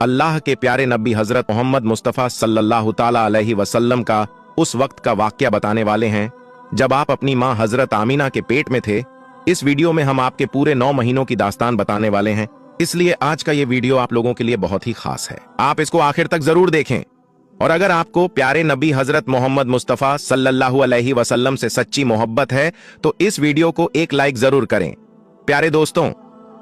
अल्लाह के प्यारे नबी हजरत मोहम्मद मुस्तफ़ा सल्लल्लाहु ताला अलैहि वसल्लम का उस वक्त का वाक़या बताने वाले हैं जब आप अपनी मां हजरत आमीना के पेट में थे। इस वीडियो में हम आपके पूरे 9 महीनों की दास्तान बताने वाले हैं, इसलिए आज का ये वीडियो आप लोगों के लिए बहुत ही खास है। आप इसको आखिर तक जरूर देखें। और अगर आपको प्यारे नबी हजरत मोहम्मद मुस्तफ़ा सल्लल्लाहु अलैहि वसल्लम से सच्ची मोहब्बत है तो इस वीडियो को एक लाइक जरूर करें। प्यारे दोस्तों,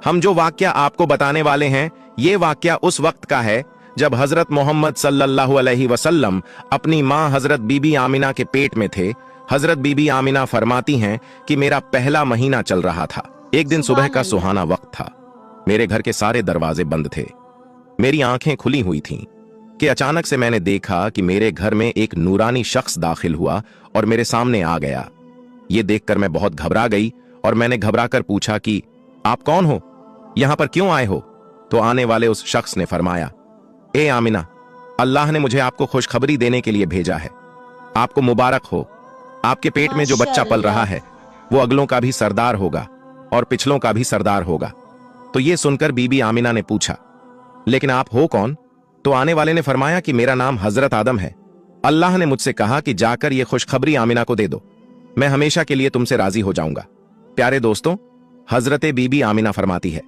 हम जो वाक़या आपको बताने वाले हैं ये वाक़या उस वक्त का है जब हजरत मोहम्मद सल्लल्लाहु अलैहि वसल्लम अपनी मां हजरत बीबी आमिना के पेट में थे। हजरत बीबी आमिना फरमाती हैं कि मेरा पहला महीना चल रहा था। एक दिन सुबह का सुहाना वक्त था। मेरे घर के सारे दरवाजे बंद थे। मेरी आंखें खुली हुई थीं कि अचानक से मैंने देखा कि मेरे घर में एक नूरानी शख्स दाखिल हुआ और मेरे सामने आ गया। ये देखकर मैं बहुत घबरा गई और मैंने घबराकर पूछा कि आप कौन हो, यहां पर क्यों आए हो? तो आने वाले उस शख्स ने फरमाया, ए आमिना, अल्लाह ने मुझे आपको खुशखबरी देने के लिए भेजा है। आपको मुबारक हो। आपके पेट में जो बच्चा पल रहा है वो अगलों का भी सरदार होगा और पिछलों का भी सरदार होगा। तो ये सुनकर बीबी आमिना ने पूछा, लेकिन आप हो कौन? तो आने वाले ने फरमाया कि मेरा नाम हजरत आदम है। अल्लाह ने मुझसे कहा कि जाकर ये खुशखबरी आमिना को दे दो, मैं हमेशा के लिए तुमसे राजी हो जाऊंगा। प्यारे दोस्तों, हजरत बीबी आमिना फरमाती है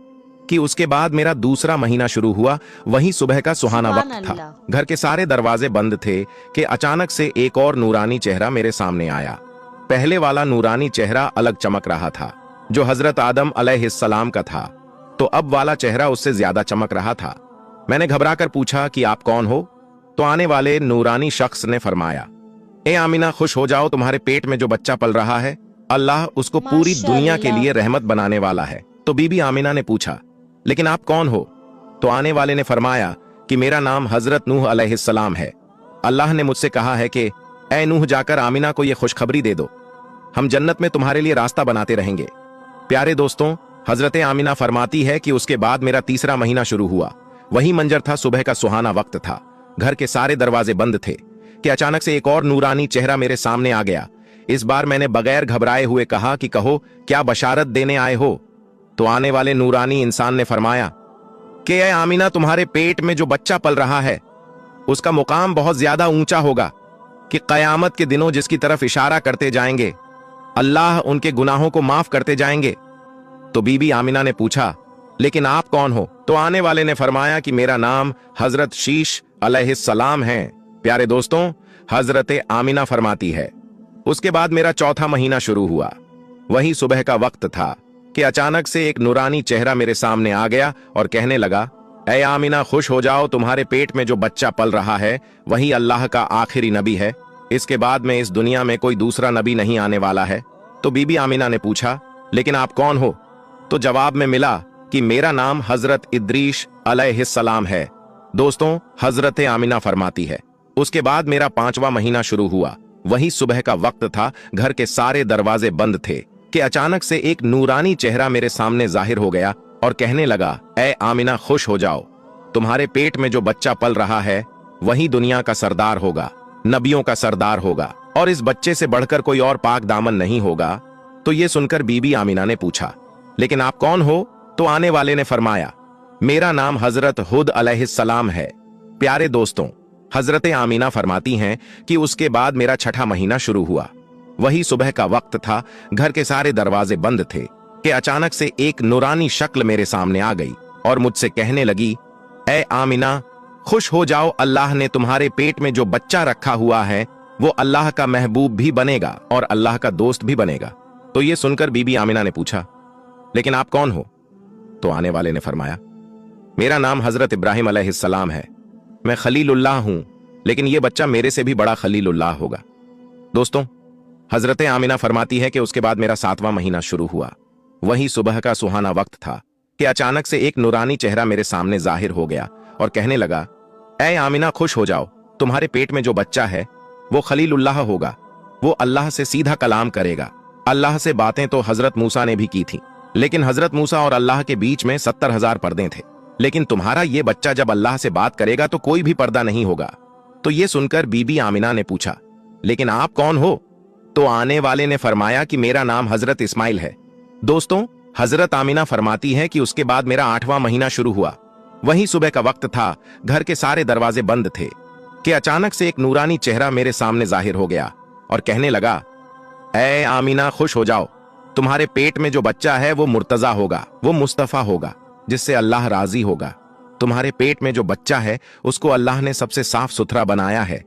कि उसके बाद मेरा दूसरा महीना शुरू हुआ। वहीं सुबह का सुहाना वक्त था। घर के सारे दरवाजे बंद थे कि अचानक से एक और नूरानी चेहरा मेरे सामने आया। पहले वाला नूरानी चेहरा अलग चमक रहा था जो हजरत आदम अलैहिस्सलाम का था, तो अब वाला चेहरा उससे ज्यादा चमक रहा था। मैंने घबराकर पूछा कि आप कौन हो? तो आने वाले नूरानी शख्स ने फरमाया, ए आमिना, खुश हो जाओ, तुम्हारे पेट में जो बच्चा पल रहा है अल्लाह उसको पूरी दुनिया के लिए रहमत बनाने वाला है। तो बीबी आमिना ने पूछा, लेकिन आप कौन हो? तो आने वाले ने फरमाया कि मेरा नाम हजरत नूह अलैहिस्सलाम है। अल्लाह ने मुझसे कहा है कि ए नूह, जाकर आमिना को यह खुशखबरी दे दो, हम जन्नत में तुम्हारे लिए रास्ता बनाते रहेंगे। प्यारे दोस्तों, हजरत आमिना फरमाती है कि उसके बाद मेरा तीसरा महीना शुरू हुआ। वही मंजर था, सुबह का सुहाना वक्त था। घर के सारे दरवाजे बंद थे कि अचानक से एक और नूरानी चेहरा मेरे सामने आ गया। इस बार मैंने बगैर घबराए हुए कहा कि कहो, क्या बशारत देने आए हो? तो आने वाले नूरानी इंसान ने फरमाया कि ए आमिना, तुम्हारे पेट में जो बच्चा पल रहा है उसका मुकाम बहुत ज्यादा ऊंचा होगा कि कयामत के दिनों जिसकी तरफ इशारा करते जाएंगे अल्लाह उनके गुनाहों को माफ करते जाएंगे। तो बीबी आमिना ने पूछा, लेकिन आप कौन हो? तो आने वाले ने फरमाया कि मेरा नाम हजरत शीश अलैहिस्सलाम है। प्यारे दोस्तों, हजरत आमिना फरमाती है उसके बाद मेरा चौथा महीना शुरू हुआ। वही सुबह का वक्त था कि अचानक से एक नूरानी चेहरा मेरे सामने आ गया और कहने लगा, ए आमिना, खुश हो जाओ, तुम्हारे पेट में जो बच्चा पल रहा है वही अल्लाह का आखिरी नबी है। इसके बाद में इस दुनिया में कोई दूसरा नबी नहीं आने वाला है। तो बीबी आमिना ने पूछा, लेकिन आप कौन हो? तो जवाब में मिला कि मेरा नाम हजरत इद्रीस अलैहिस्सलाम है। दोस्तों, हजरत आमिना फरमाती है उसके बाद मेरा 5वां महीना शुरू हुआ। वही सुबह का वक्त था। घर के सारे दरवाजे बंद थे कि अचानक से एक नूरानी चेहरा मेरे सामने जाहिर हो गया और कहने लगा, ए आमिना, खुश हो जाओ, तुम्हारे पेट में जो बच्चा पल रहा है वही दुनिया का सरदार होगा, नबियों का सरदार होगा, और इस बच्चे से बढ़कर कोई और पाक दामन नहीं होगा। तो ये सुनकर बीबी आमिना ने पूछा, लेकिन आप कौन हो? तो आने वाले ने फरमाया, मेरा नाम हजरत हुद अलैहिस्सलाम है। प्यारे दोस्तों, हजरत आमिना फरमाती हैं कि उसके बाद मेरा 6ठा महीना शुरू हुआ। वही सुबह का वक्त था। घर के सारे दरवाजे बंद थे कि अचानक से एक नूरानी शक्ल मेरे सामने आ गई और मुझसे कहने लगी, ए आमिना, खुश हो जाओ, अल्लाह ने तुम्हारे पेट में जो बच्चा रखा हुआ है वो अल्लाह का महबूब भी बनेगा और अल्लाह का दोस्त भी बनेगा। तो ये सुनकर बीबी आमिना ने पूछा, लेकिन आप कौन हो? तो आने वाले ने फरमाया, मेरा नाम हजरत इब्राहिम अलैहिस्सलाम है। मैं खलीलुल्लाह हूं, लेकिन यह बच्चा मेरे से भी बड़ा खलीलुल्लाह होगा। दोस्तों, हजरत आमिना फरमाती है कि उसके बाद मेरा 7वां महीना शुरू हुआ। वही सुबह का सुहाना वक्त था कि अचानक से एक नूरानी चेहरा मेरे सामने जाहिर हो गया और कहने लगा, ए आमिना, खुश हो जाओ, तुम्हारे पेट में जो बच्चा है वो खलीलुल्लाह होगा, वो अल्लाह से सीधा कलाम करेगा। अल्लाह से बातें तो हजरत मूसा ने भी की थी, लेकिन हजरत मूसा और अल्लाह के बीच में 70,000 पर्दे थे। लेकिन तुम्हारा ये बच्चा जब अल्लाह से बात करेगा तो कोई भी पर्दा नहीं होगा। तो ये सुनकर बीबी आमिना ने पूछा, लेकिन आप कौन हो? तो आने वाले ने फरमाया कि मेरा नाम हजरत इस्माइल है। दोस्तों, हजरत आमिना फरमाती है कि उसके बाद मेरा 8वां महीना शुरू हुआ। वहीं सुबह का वक्त था, घर के सारे दरवाजे बंद थे कि अचानक से एक नूरानी चेहरा मेरे सामने जाहिर हो गया और कहने लगा, ऐ आमीना, खुश हो जाओ, तुम्हारे पेट में जो बच्चा है वो मुर्तजा होगा, वो मुस्तफा होगा, जिससे अल्लाह राजी होगा। तुम्हारे पेट में जो बच्चा है उसको अल्लाह ने सबसे साफ सुथरा बनाया है।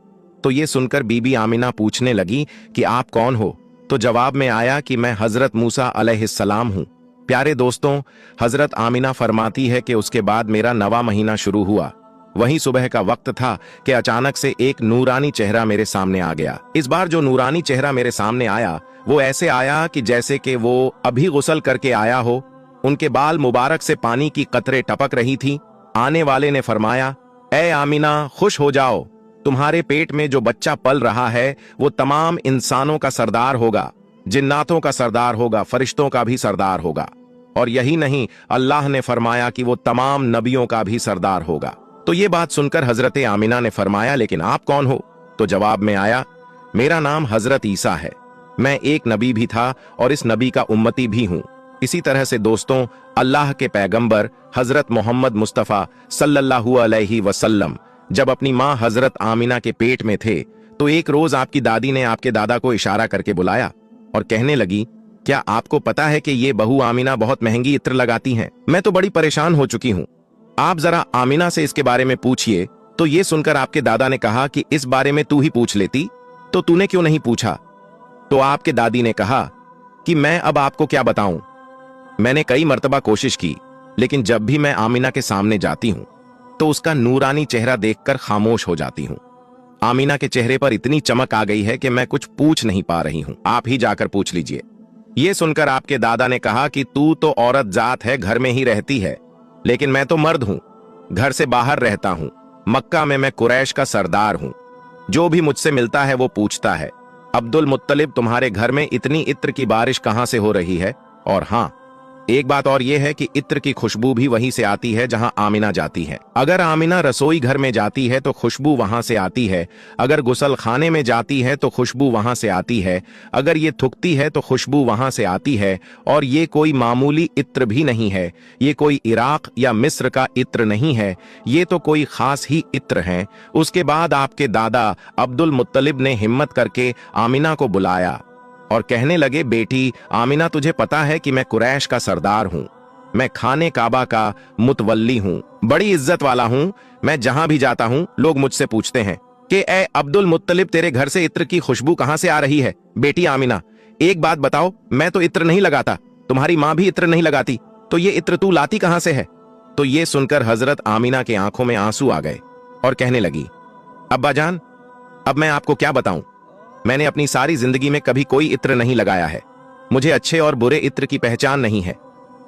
तो ये सुनकर बीबी आमीना पूछने लगी कि आप कौन हो? तो जवाब में आया कि मैं हजरत मूसा अलैहिस्सलाम हूं। प्यारे दोस्तों, हजरत आमीना फरमाती है कि उसके बाद मेरा 9वां महीना शुरू हुआ। वहीं सुबह का वक्त था कि अचानक से एक नूरानी चेहरा मेरे सामने आ गया। इस बार जो नूरानी चेहरा मेरे सामने आया वो ऐसे आया कि जैसे कि वो अभी गुस्ल करके आया हो। उनके बाल मुबारक से पानी की कतरे टपक रही थी। आने वाले ने फरमाया, ऐ आमीना, खुश हो जाओ, तुम्हारे पेट में जो बच्चा पल रहा है वो तमाम इंसानों का सरदार होगा, जिन्नातों का सरदार होगा, फरिश्तों का भी सरदार होगा। और यही नहीं, अल्लाह ने फरमाया कि वो तमाम नबियों का भी सरदार होगा। तो ये बात सुनकर हजरत आमीना ने फरमाया, लेकिन आप कौन हो? तो जवाब में आया, मेरा नाम हजरत ईसा है, मैं एक नबी भी था और इस नबी का उम्मती भी हूं। इसी तरह से दोस्तों, अल्लाह के पैगंबर हजरत मोहम्मद मुस्तफ़ा सल्लल्लाहु अलैहि वसल्लम जब अपनी माँ हजरत आमीना के पेट में थे तो एक रोज आपकी दादी ने आपके दादा को इशारा करके बुलाया और कहने लगी, क्या आपको पता है कि ये बहू आमीना बहुत महंगी इत्र लगाती हैं? मैं तो बड़ी परेशान हो चुकी हूँ, आप जरा आमीना से इसके बारे में पूछिए। तो ये सुनकर आपके दादा ने कहा कि इस बारे में तू ही पूछ लेती, तो तूने क्यों नहीं पूछा? तो आपके दादी ने कहा कि मैं अब आपको क्या बताऊं, मैंने कई मर्तबा कोशिश की, लेकिन जब भी मैं आमीना के सामने जाती हूं तो उसका नूरानी चेहरा देखकर खामोश हो जाती हूं। आमीना के चेहरे पर इतनी चमक आ गई है कि मैं कुछ पूछ नहीं पा रही हूं, आप ही जाकर पूछ लीजिए। यह सुनकर आपके दादा ने कहा कि तू तो औरत जात है, घर में ही रहती है, लेकिन मैं तो मर्द हूं, घर से बाहर रहता हूं, मक्का में मैं कुरैश का सरदार हूं, जो भी मुझसे मिलता है वो पूछता है, अब्दुल मुत्तलिब, तुम्हारे घर में इतनी इत्र की बारिश कहां से हो रही है? और हां, एक बात और यह है कि इत्र की खुशबू भी वहीं से आती है जहां आमीना जाती है। अगर आमीना रसोई घर में जाती है तो खुशबू वहां से आती है, अगर गुसल खाने में जाती है तो खुशबू वहां से आती है, अगर ये थूकती है तो खुशबू वहां से आती है। और ये कोई मामूली इत्र भी नहीं है, ये कोई इराक या मिस्र का इत्र नहीं है, ये तो कोई खास ही इत्र है। उसके बाद आपके दादा अब्दुल मुत्तलिब ने हिम्मत करके आमीना को बुलाया और कहने लगे, बेटी आमीना, तुझे पता है कि मैं कुरैश का सरदार हूं, मैं खाने काबा का मुतवल्ली हूं, बड़ी इज्जत वाला हूं। मैं जहां भी जाता हूं लोग मुझसे पूछते हैं कि ए अब्दुल मुत्तलिब, तेरे घर से इत्र की खुशबू कहां से आ रही है? बेटी आमीना, एक बात बताओ, मैं तो इत्र नहीं लगाता, तुम्हारी मां भी इत्र नहीं लगाती, तो ये इत्र तू लाती कहां से है? तो ये सुनकर हजरत आमीना की आंखों में आंसू आ गए और कहने लगी, अब्बा जान, अब मैं आपको क्या बताऊं, मैंने अपनी सारी जिंदगी में कभी कोई इत्र नहीं लगाया है, मुझे अच्छे और बुरे इत्र की पहचान नहीं है,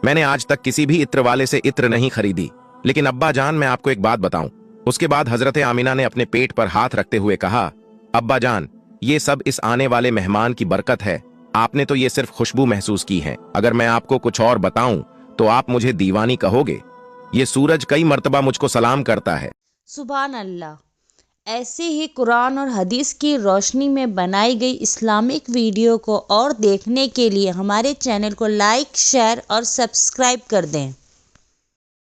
मैंने आज तक किसी भी इत्र वाले से इत्र नहीं खरीदी। लेकिन अब्बा जान, मैं आपको एक बात बताऊं। उसके बाद हजरत आमीना ने अपने पेट पर हाथ रखते हुए कहा, अब्बा जान, ये सब इस आने वाले मेहमान की बरकत है, आपने तो ये सिर्फ खुशबू महसूस की है, अगर मैं आपको कुछ और बताऊं तो आप मुझे दीवानी कहोगे। ये सूरज कई मर्तबा मुझको सलाम करता है। सुभान अल्लाह। ऐसे ही कुरान और हदीस की रोशनी में बनाई गई इस्लामिक वीडियो को और देखने के लिए हमारे चैनल को लाइक, शेयर और सब्सक्राइब कर दें।